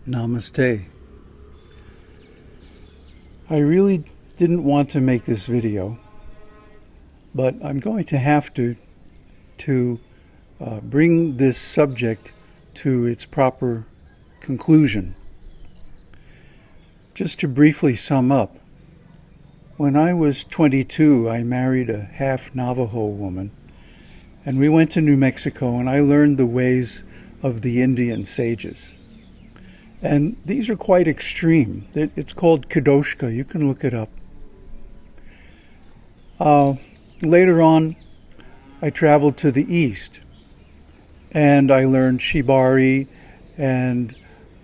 Namaste. I really didn't want to make this video, but I'm going to have to bring this subject to its proper conclusion. Just to briefly sum up, when I was 22, I married a half Navajo woman, and we went to New Mexico, and I learned the ways of the Indian sages. And these are quite extreme. It's called Quidoshka. You can look it up. Later on, I traveled to the east, and I learned Shibari and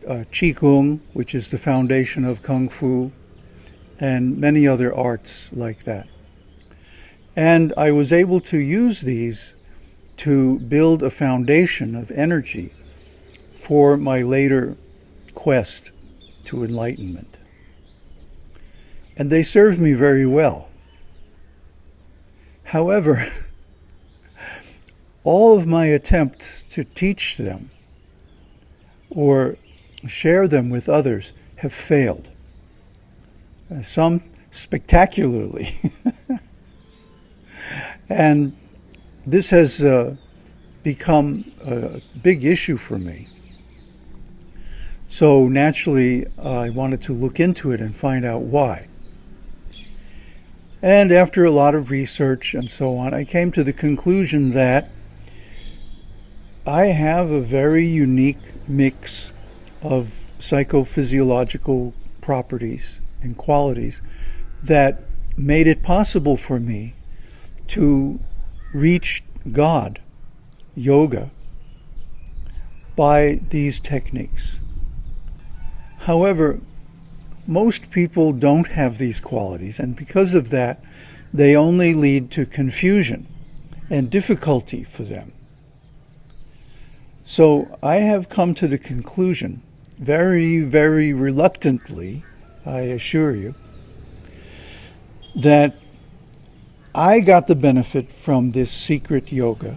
Qigong, which is the foundation of Kung Fu, and many other arts like that. And I was able to use these to build a foundation of energy for my later quest to enlightenment. And they served me very well. However, all of my attempts to teach them or share them with others have failed. Some spectacularly. And this has become a big issue for me. So naturally, I wanted to look into it and find out why. And after a lot of research and so on, I came to the conclusion that I have a very unique mix of psychophysiological properties and qualities that made it possible for me to reach God, yoga, by these techniques. However, most people don't have these qualities, and because of that, they only lead to confusion and difficulty for them. So I have come to the conclusion, very, very reluctantly, I assure you, that I got the benefit from this secret yoga,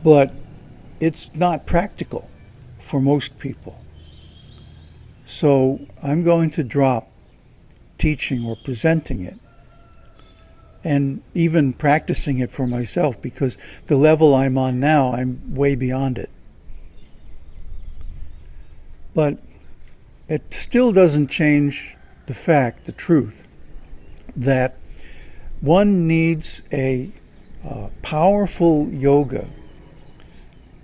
but it's not practical for most people. So I'm going to drop teaching or presenting it and even practicing it for myself, because the level I'm on now, I'm way beyond it. But it still doesn't change the fact, the truth, that one needs a powerful yoga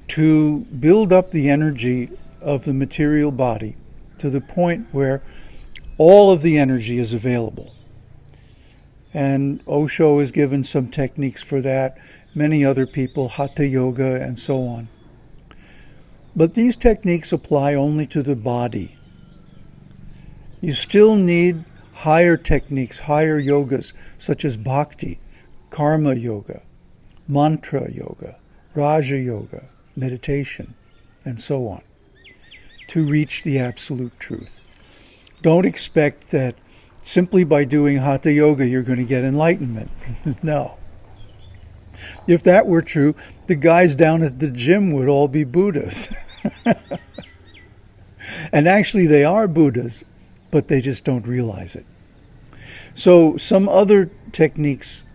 to build up the energy of the material body to the point where all of the energy is available. And Osho has given some techniques for that, many other people, Hatha Yoga and so on. But these techniques apply only to the body. You still need higher techniques, higher yogas, such as bhakti, karma yoga, mantra yoga, raja yoga, meditation, and so on, to reach the absolute truth. Don't expect that simply by doing Hatha Yoga you're going to get enlightenment. No. If that were true, the guys down at the gym would all be Buddhas. And actually they are Buddhas, but they just don't realize it. So some other techniques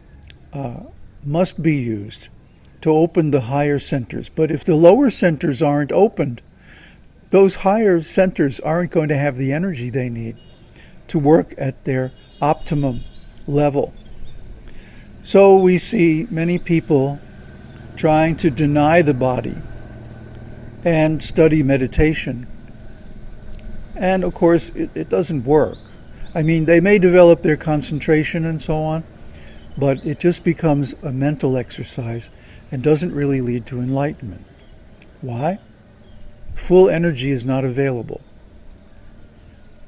must be used to open the higher centers. But if the lower centers aren't opened, those higher centers aren't going to have the energy they need to work at their optimum level. So we see many people trying to deny the body and study meditation. And of course, it doesn't work. I mean, they may develop their concentration and so on, but it just becomes a mental exercise and doesn't really lead to enlightenment. Why? Full energy is not available.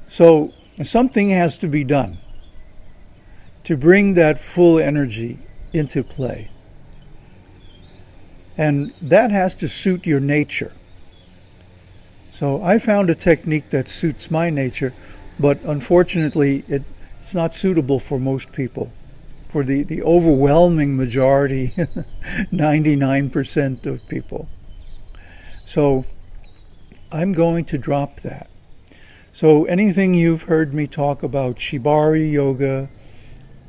So something has to be done to bring that full energy into play. And that has to suit your nature. So I found a technique that suits my nature, but unfortunately it's not suitable for most people. For the overwhelming majority, 99% of people. So I'm going to drop that So anything you've heard me talk about Shibari yoga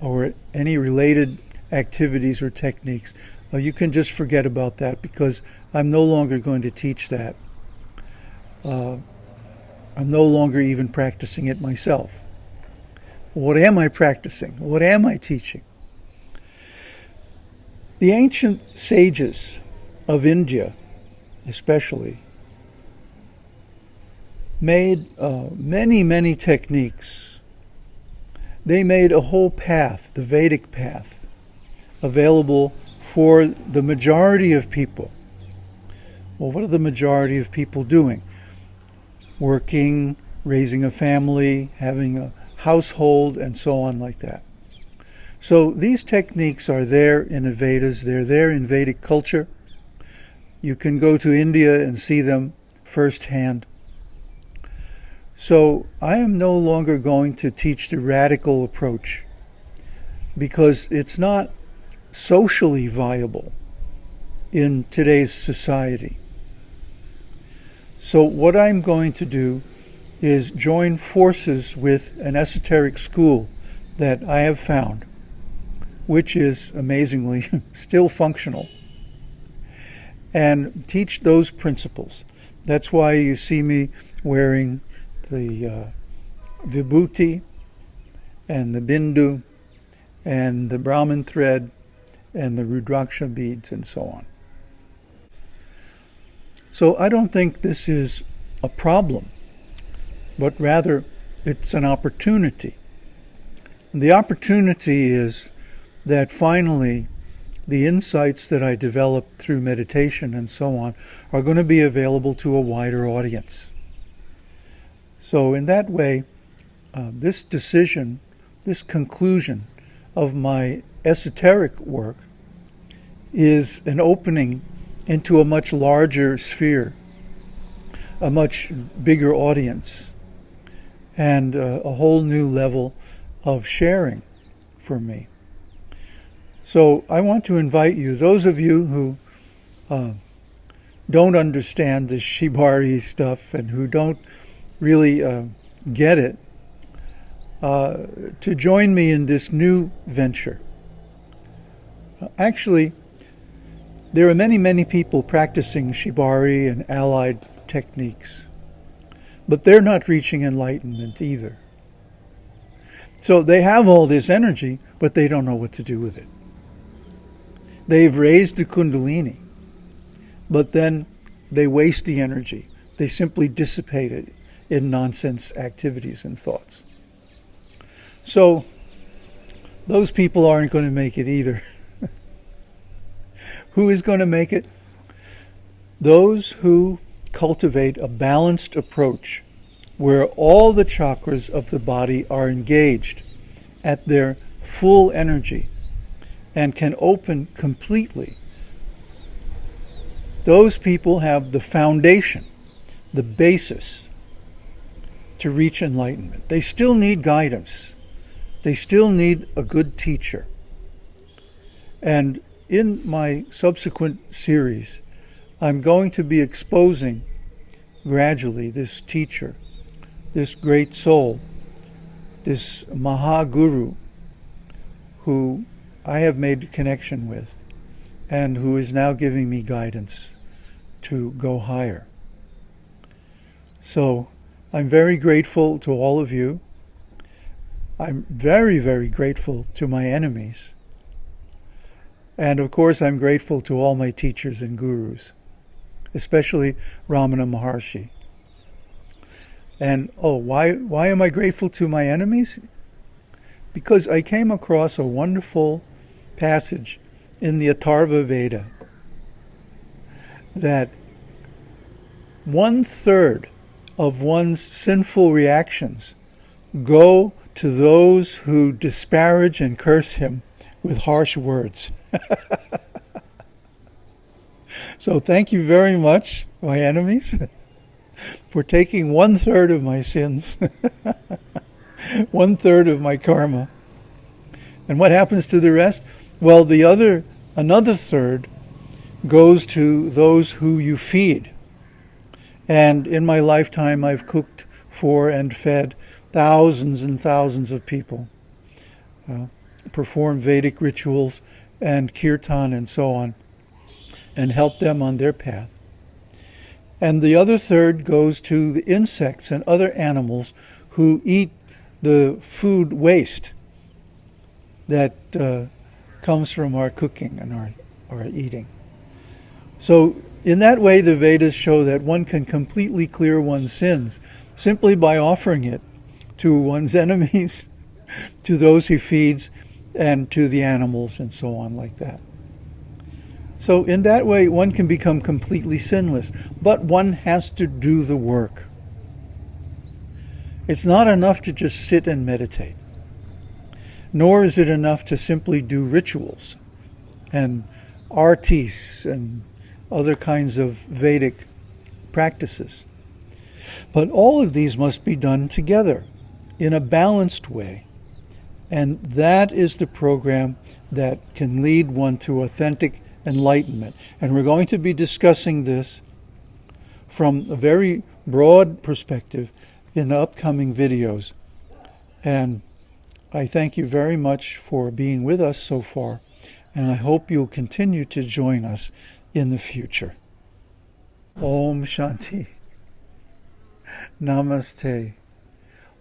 or any related activities or techniques, you can just forget about that, because I'm no longer going to teach that. I'm no longer even practicing it myself. What am I practicing? What am I teaching? The ancient sages of India, especially, made many techniques. They made a whole path, the Vedic path, available for the majority of people. Well, what are the majority of people doing? Working, raising a family, having a household, and so on like that. So these techniques are there in the Vedas. They're there in Vedic culture. You can go to India and see them firsthand. So I am no longer going to teach the radical approach, because it's not socially viable in today's society. So what I'm going to do is join forces with an esoteric school that I have found, which is amazingly still functional, and teach those principles. That's why you see me wearing the vibhuti and the bindu and the Brahman thread and the Rudraksha beads and so on. So I don't think this is a problem, but rather it's an opportunity. And the opportunity is that finally the insights that I developed through meditation and so on are going to be available to a wider audience. So in that way, this decision, this conclusion of my esoteric work is an opening into a much larger sphere, a much bigger audience, and a whole new level of sharing for me. So I want to invite you, those of you who don't understand this Shibari stuff and who don't really get it, to join me in this new venture. Actually, there are many people practicing Shibari and allied techniques, but they're not reaching enlightenment either. So they have all this energy, but they don't know what to do with it. They've raised the Kundalini, but then they waste the energy. They simply dissipate it in nonsense activities and thoughts. So those people aren't going to make it either. Who is going to make it? Those who cultivate a balanced approach where all the chakras of the body are engaged at their full energy and can open completely. Those people have the foundation, the basis to reach enlightenment. They still need guidance. They still need a good teacher. And in my subsequent series, I'm going to be exposing gradually this teacher, this great soul, this Mahaguru, who I have made a connection with and who is now giving me guidance to go higher. So I'm very grateful to all of you. I'm very grateful to my enemies. And of course, I'm grateful to all my teachers and gurus, especially Ramana Maharshi. And why am I grateful to my enemies? Because I came across a wonderful passage in the Atharva Veda that 1/3 of one's sinful reactions go to those who disparage and curse him with harsh words. So thank you very much, my enemies, for taking 1/3 of my sins, 1/3 of my karma. And what happens to the rest? Well, another third goes to those who you feed. And in my lifetime, I've cooked for and fed thousands and thousands of people, performed Vedic rituals and kirtan and so on, and helped them on their path. And the other third goes to the insects and other animals who eat the food waste that comes from our cooking and our eating. So in that way, the Vedas show that one can completely clear one's sins simply by offering it to one's enemies, to those he feeds, and to the animals and so on like that. So in that way, one can become completely sinless, but one has to do the work. It's not enough to just sit and meditate, nor is it enough to simply do rituals and artis and other kinds of Vedic practices. But all of these must be done together in a balanced way. And that is the program that can lead one to authentic enlightenment. And we're going to be discussing this from a very broad perspective in the upcoming videos. And I thank you very much for being with us so far, and I hope you'll continue to join us in the future. Om Shanti. Namaste.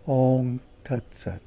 Om Tat Sat.